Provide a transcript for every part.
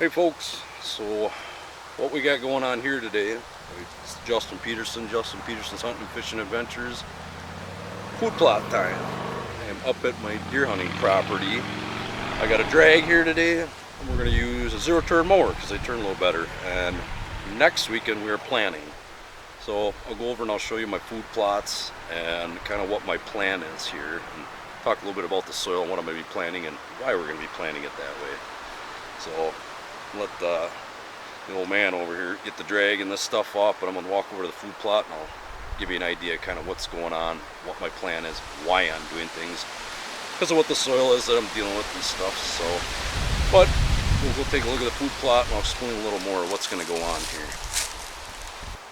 Hey folks, so what we got going on here today, it's Justin Peterson's Hunting and Fishing Adventures. Food plot time. I am up at my deer hunting property. I got a drag here today, and we're going to use a zero-turn mower because they turn a little better. And next weekend we are planning. So I'll go over and I'll show you my food plots and kind of what my plan is here. And talk a little bit about the soil and what I'm going to be planting and why we're going to be planting it that way. So let the old man over here get the drag and this stuff off, but I'm going to walk over to the food plot and I'll give you an idea kind of what's going on, what my plan is, why I'm doing things, because of what the soil is that I'm dealing with and stuff. So, but we'll go take a look at the food plot and I'll explain a little more of what's going to go on here.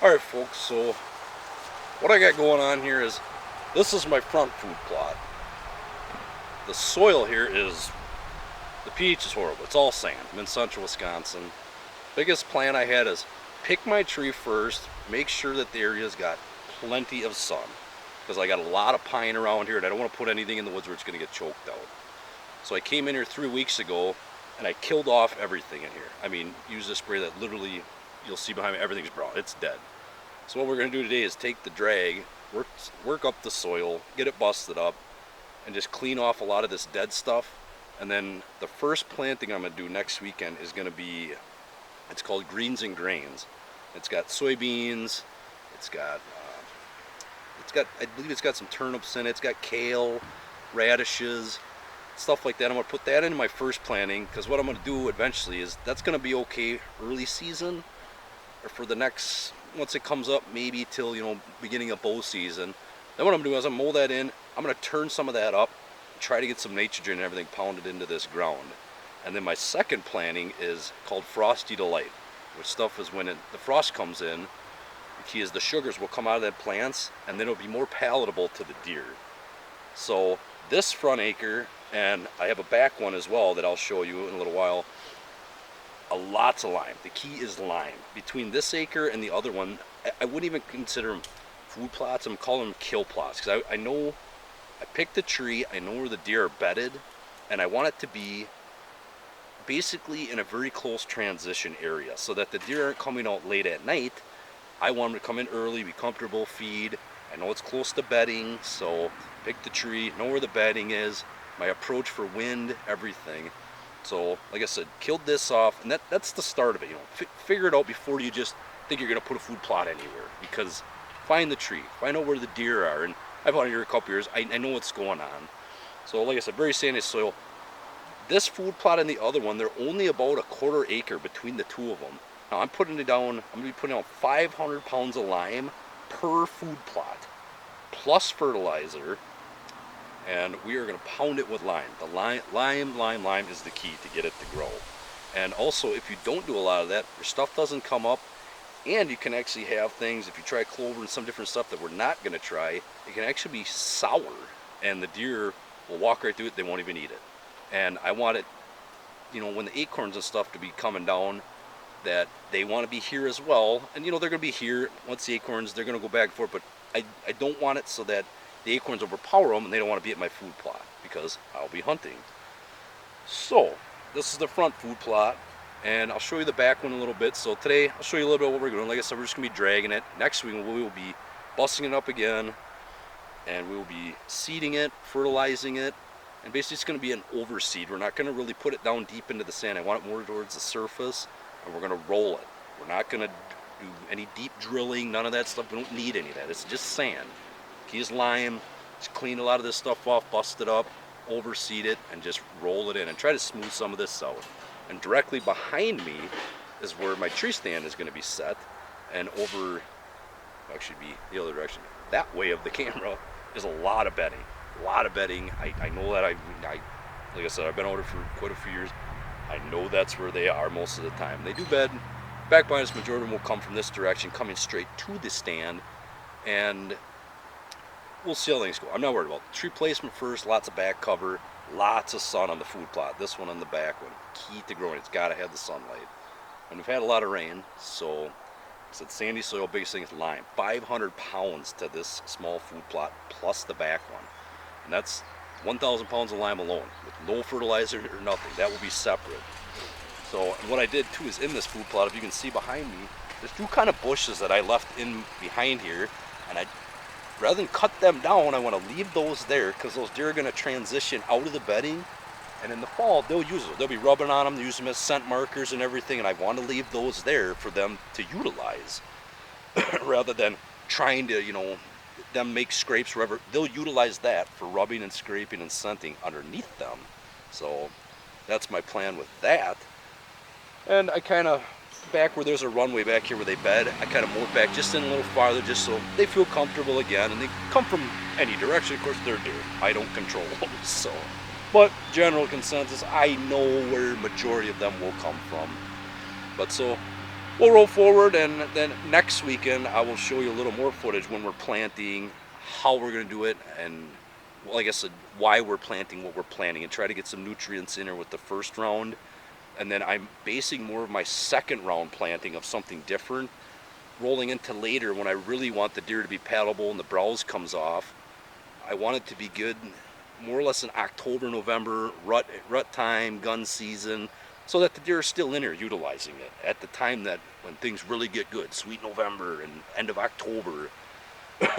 Alright folks, so what I got going on here is, this is my front food plot. The soil here is, the pH is horrible. It's all sand. I'm in central Wisconsin. Biggest plan I had is pick my tree first, make sure that the area's got plenty of sun, because I got a lot of pine around here and I don't want to put anything in the woods where it's going to get choked out. So I came in here 3 weeks ago and I killed off everything in here. I mean, use a spray that literally, you'll see behind me, everything's brown. It's dead. So what we're going to do today is take the drag, work up the soil, get it busted up, and just clean off a lot of this dead stuff. And then the first planting I'm going to do next weekend is going to be, it's called Greens and Grains. It's got soybeans, I believe it's got some turnips in it, it's got kale, radishes, stuff like that. I'm going to put that into my first planting, because what I'm going to do eventually is, that's going to be okay early season, or for the next, once it comes up, maybe till, beginning of bow season. Then what I'm going to do is I'm going to mow that in, I'm going to turn some of that up, try to get some nitrogen and everything pounded into this ground. And then my second planting is called Frosty Delight, which stuff is when the frost comes in, the key is the sugars will come out of the plants and then it'll be more palatable to the deer. So this front acre, and I have a back one as well that I'll show you in a little while, lots of lime. The key is lime. Between this acre and the other one, I wouldn't even consider them food plots, I'm calling them kill plots, because I know I picked a tree, I know where the deer are bedded, and I want it to be basically in a very close transition area so that the deer aren't coming out late at night. I want them to come in early, be comfortable, feed. I know it's close to bedding, so pick the tree, know where the bedding is, my approach for wind, everything. So, like I said, killed this off, and that's the start of it. Figure it out before you just think you're going to put a food plot anywhere, because find the tree, find out where the deer are, and I've hunted here a couple years, I know what's going on. So like I said, very sandy soil. This food plot and the other one, they're only about a 1/4 acre between the two of them. Now I'm going to be putting out 500 pounds of lime per food plot, plus fertilizer, and we are going to pound it with lime. The lime is the key to get it to grow. And also, if you don't do a lot of that, your stuff doesn't come up. And you can actually have things, if you try clover and some different stuff that we're not going to try, it can actually be sour, and the deer will walk right through it, they won't even eat it. And I want it, when the acorns and stuff to be coming down, that they want to be here as well. And they're going to be here, once the acorns, they're going to go back and forth, but I don't want it so that the acorns overpower them and they don't want to be at my food plot, because I'll be hunting. So, this is the front food plot. And I'll show you the back one a little bit. So today, I'll show you a little bit of what we're doing. Like I said, we're just going to be dragging it. Next week, we will be busting it up again. And we will be seeding it, fertilizing it. And basically, it's going to be an overseed. We're not going to really put it down deep into the sand. I want it more towards the surface. And we're going to roll it. We're not going to do any deep drilling, none of that stuff. We don't need any of that. It's just sand. Key is lime. Just clean a lot of this stuff off, bust it up, overseed it, and just roll it in. And try to smooth some of this out. And directly behind me is where my tree stand is going to be set, and over, actually be the other direction, that way of the camera is a lot of bedding. I know that, like I said, I've been out here for quite a few years. I know that's where they are most of the time. They do bed. Back behind us, majority of them will come from this direction, coming straight to the stand, and we'll see how things go. I'm not worried about it. Tree placement first, lots of back cover, lots of sun on the food plot. This one on the back one, key to growing. It's got to have the sunlight. And we've had a lot of rain, so like I said, sandy soil, biggest thing is lime. 500 pounds to this small food plot, plus the back one. And that's 1,000 pounds of lime alone, with no fertilizer or nothing. That will be separate. So what I did too is in this food plot, if you can see behind me, there's two kind of bushes that I left in behind here, and rather than cut them down, I want to leave those there because those deer are going to transition out of the bedding, and in the fall they'll use it. They'll be rubbing on them, use them as scent markers and everything, and I want to leave those there for them to utilize rather than trying to, them make scrapes wherever. They'll utilize that for rubbing and scraping and scenting underneath them. So that's my plan with that. And I kind of, back where there's a runway back here where they bed, I kind of moved back just in a little farther just so they feel comfortable again, and they come from any direction. Of course, they're deer. I don't control them, so. But general consensus, I know where majority of them will come from. But so we'll roll forward, and then next weekend I will show you a little more footage when we're planting, how we're going to do it, and like I said, why we're planting what we're planting, and try to get some nutrients in there with the first round. And then I'm basing more of my second round planting of something different, rolling into later when I really want the deer to be paddleable and the browse comes off. I want it to be good more or less in October, November, rut time, gun season, so that the deer are still in here utilizing it at the time that when things really get good, sweet November and end of October.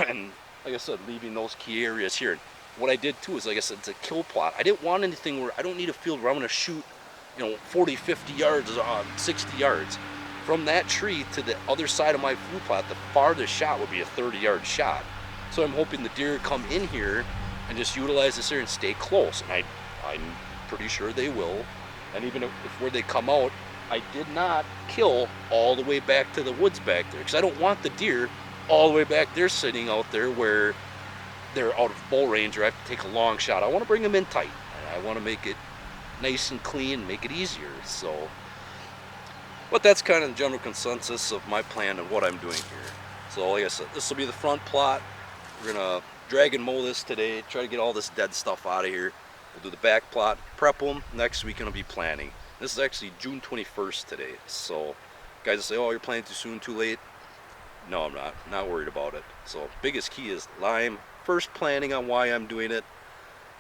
And like I said, leaving those key areas here. And what I did too is, like I said, it's a kill plot. I didn't want anything where I don't need a field where I'm going to shoot 40, 50 yards, 60 yards. From that tree to the other side of my food plot, the farthest shot would be a 30-yard shot. So I'm hoping the deer come in here and just utilize this area and stay close. And I'm pretty sure they will. And even if where they come out, I did not kill all the way back to the woods back there, because I don't want the deer all the way back there sitting out there where they're out of bow range or I have to take a long shot. I want to bring them in tight. And I want to make it nice and clean, make it easier. So, but that's kind of the general consensus of my plan and what I'm doing here. So like I said, this will be the front plot. We're gonna drag and mow this today, try to get all this dead stuff out of here. We'll do the back plot, prep them. Next week I'll be planting. This is actually June 21st today. So guys will say, oh, you're planting too soon, too late. No, I'm not worried about it. So biggest key is lime, first planning on why I'm doing it.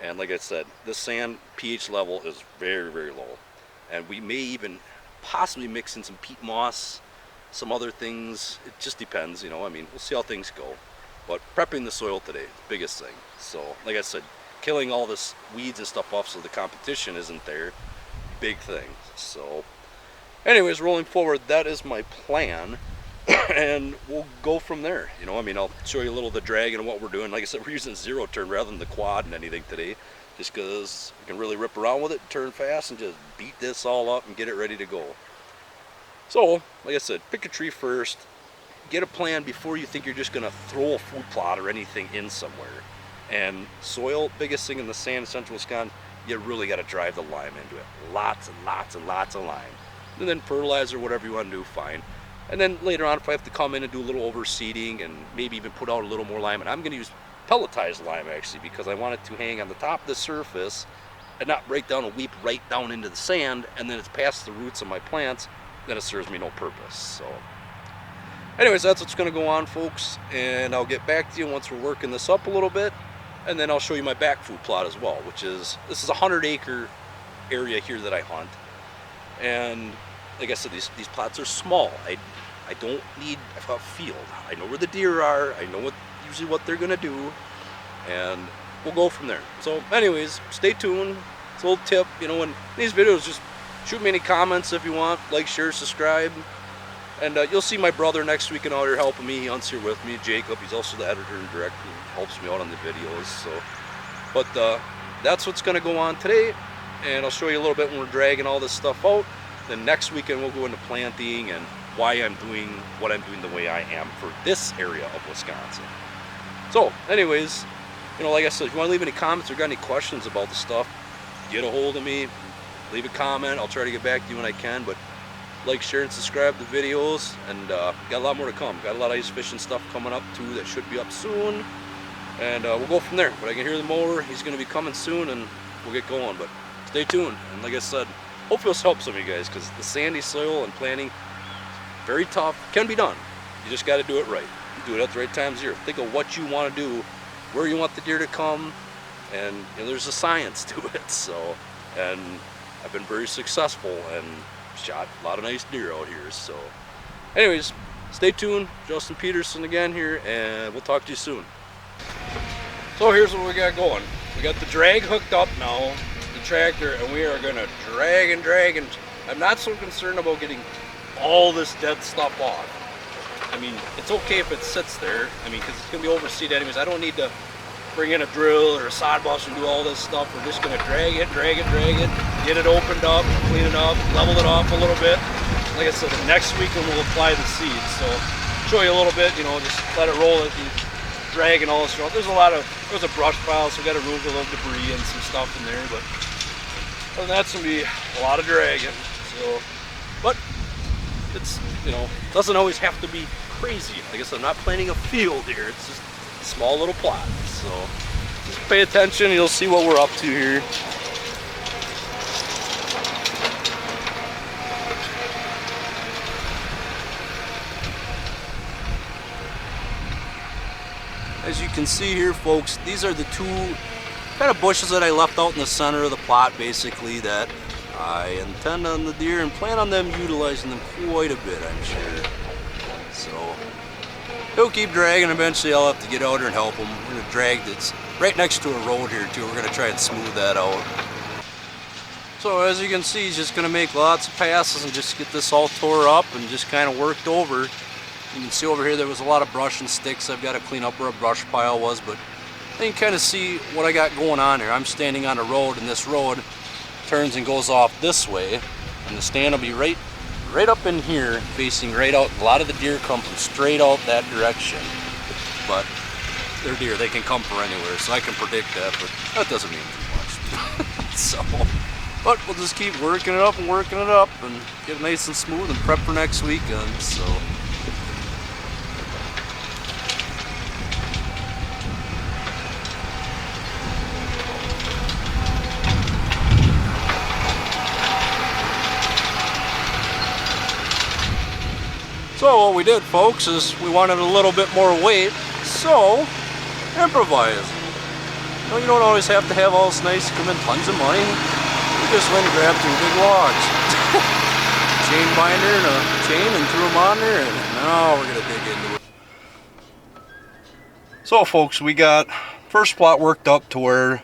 And like I said, the sand pH level is very, very low. And we may even possibly mix in some peat moss, some other things. It just depends, we'll see how things go. But prepping the soil today is the biggest thing. So like I said, killing all this weeds and stuff off so the competition isn't there, big thing. So anyways, rolling forward, that is my plan. And we'll go from there. I'll show you a little of the drag and what we're doing. Like I said, we're using zero turn rather than the quad and anything today, just because we can really rip around with it, turn fast, and just beat this all up and get it ready to go. So, like I said, pick a tree first, get a plan before you think you're just going to throw a food plot or anything in somewhere. And soil, biggest thing in the sand in central Wisconsin, you really got to drive the lime into it. Lots and lots and lots of lime. And then fertilizer, whatever you want to do, fine. And then later on, if I have to come in and do a little overseeding and maybe even put out a little more lime, and I'm going to use pelletized lime actually, because I want it to hang on the top of the surface and not break down and weep right down into the sand, and then it's past the roots of my plants, then it serves me no purpose. So anyways, that's what's going to go on, folks, and I'll get back to you once we're working this up a little bit, and then I'll show you my back food plot as well, this is a 100-acre area here that I hunt. And like I said, these plots are small. I don't need a field. I know where the deer are. I know usually what they're gonna do, and we'll go from there. So anyways, stay tuned. It's a little tip, in these videos, just shoot me any comments if you want, like, share, subscribe, and you'll see my brother next week and out here helping me. He hunts here with me, Jacob. He's also the editor and director. He helps me out on the videos. So, but that's what's gonna go on today, and I'll show you a little bit when we're dragging all this stuff out. Then next weekend we'll go into planting and why I'm doing what I'm doing the way I am for this area of Wisconsin. So anyways, like I said, if you want to leave any comments or got any questions about the stuff, get a hold of me, leave a comment. I'll try to get back to you when I can. But like, share, and subscribe to the videos, and got a lot more to come. Got a lot of ice fishing stuff coming up too that should be up soon, and we'll go from there. But I can hear the mower. He's going to be coming soon, and we'll get going. But stay tuned, and like I said, hopefully this helps some of you guys, because the sandy soil and planting, very tough, can be done. You just got to do it right. You do it at the right times of year. Think of what you want to do, where you want the deer to come, and there's a science to it. So, and I've been very successful, and shot a lot of nice deer out here. So anyways, stay tuned. Justin Peterson again here, and we'll talk to you soon. So here's what we got going. We got the drag hooked up now, the tractor, and we are gonna drag and drag, and I'm not so concerned about getting all this dead stuff off. I mean, it's okay if it sits there, I mean, because it's gonna be overseed anyways. I don't need to bring in a drill or a sod buster and do all this stuff. We're just gonna drag it, get it opened up, clean it up, level it off a little bit. Like I said, next week we'll apply the seeds. So show you a little bit, you know, just let it roll as you drag and all this stuff. There's a brush pile, so we gotta remove a little debris and some stuff in there, but other than that, it's gonna be a lot of dragging. So, but it's, you know, doesn't always have to be crazy. Like I said, I'm not planting a field here. It's just a small little plot. So just pay attention. You'll see what we're up to here. As you can see here, folks, these are the two kind of bushes that I left out in the center of the plot, basically, that I intend on the deer and plan on them utilizing them quite a bit, I'm sure. So he'll keep dragging. Eventually I'll have to get out there and help him. We're going to drag this right next to a road here too. We're going to try and smooth that out. So as you can see, he's just going to make lots of passes and just get this all tore up and just kind of worked over. You can see over here there was a lot of brush and sticks I've got to clean up where a brush pile was, but you can kind of see what I got going on here. I'm standing on a road, and this road turns and goes off this way, and the stand will be right up in here, facing right out. A lot of the deer come from straight out that direction, but they're deer, they can come from anywhere, so I can predict that, but that doesn't mean too much. So, but we'll just keep working it up and get it nice and smooth and prep for next weekend. So So what we did, folks, is we wanted a little bit more weight, so improvise. You don't always have to have all this nice, come in tons of money. We just went and grabbed 2 big logs, chain binder and a chain, and threw them on there, and now we're gonna dig into it. So folks, we got first plot worked up to where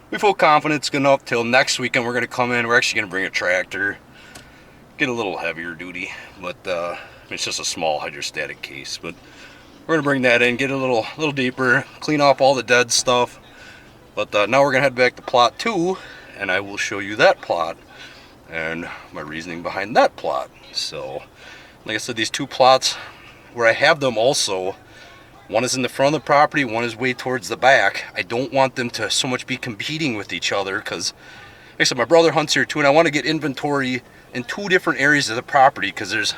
we feel confident it's good enough. Till next weekend we're gonna come in. We're actually gonna bring a tractor, get a little heavier duty, but it's just a small hydrostatic case, but we're gonna bring that in, get a little deeper, clean off all the dead stuff. But now we're gonna head back to plot 2, and I will show you that plot and my reasoning behind that plot. So, like I said, these 2 plots where I have them also, one is in the front of the property, one is way towards the back. I don't want them to so much be competing with each other, because like I said, my brother hunts here too, and I want to get inventory in 2 different areas of the property, because there's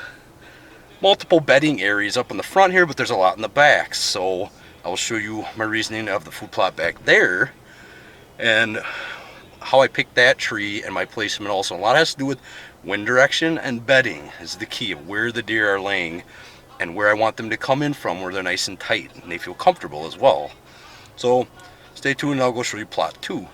multiple bedding areas up in the front here, but there's a lot in the back. So I will show you my reasoning of the food plot back there and how I picked that tree and my placement also. A lot has to do with wind direction, and bedding is the key of where the deer are laying and where I want them to come in from, where they're nice and tight and they feel comfortable as well. So stay tuned and I'll go show you plot 2.